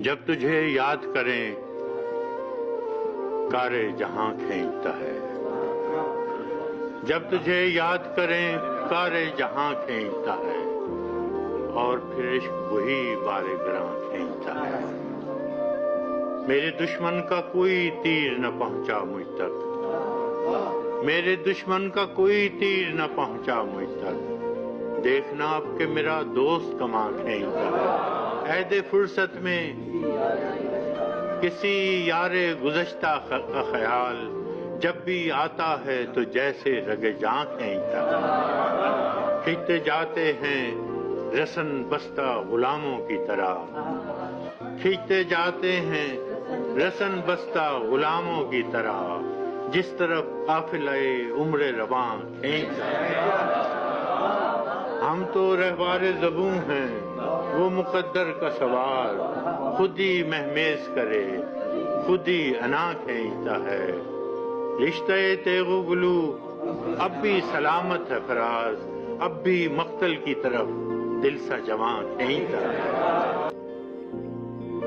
جب تجھے یاد کریں کارے جہاں کھینچتا ہے، جب تجھے یاد کریں کارے جہاں کھینچتا ہے، اور پھر عشق وہی بارے گراں کھینچتا ہے۔ میرے دشمن کا کوئی تیر نہ پہنچا مجھ تک، میرے دشمن کا کوئی تیر نہ پہنچا مجھ تک، دیکھنا اب کہ میرا دوست کماں کھینچتا ہے۔ عہد فرصت میں کسی یار گزشتہ کا خیال جب بھی آتا ہے تو جیسے رگ جاں کھینچتا ہے۔ کھینچتے جاتے ہیں رسن بستہ غلاموں کی طرح، کھینچتے جاتے ہیں رسن بستہ غلاموں کی طرح، جس طرف قافلہ عمر رواں کھینچتا ہے۔ ہم تو رہوار زبوں ہیں، وہ مقدر کا سوار، خود ہی مہمیز کرے خود ہی انا کھینچتا ہے۔ رشتہ تیغ و گلو اب بھی سلامت ہے فراز، اب بھی مقتل کی طرف دل سا جواں کھینچتا ہے۔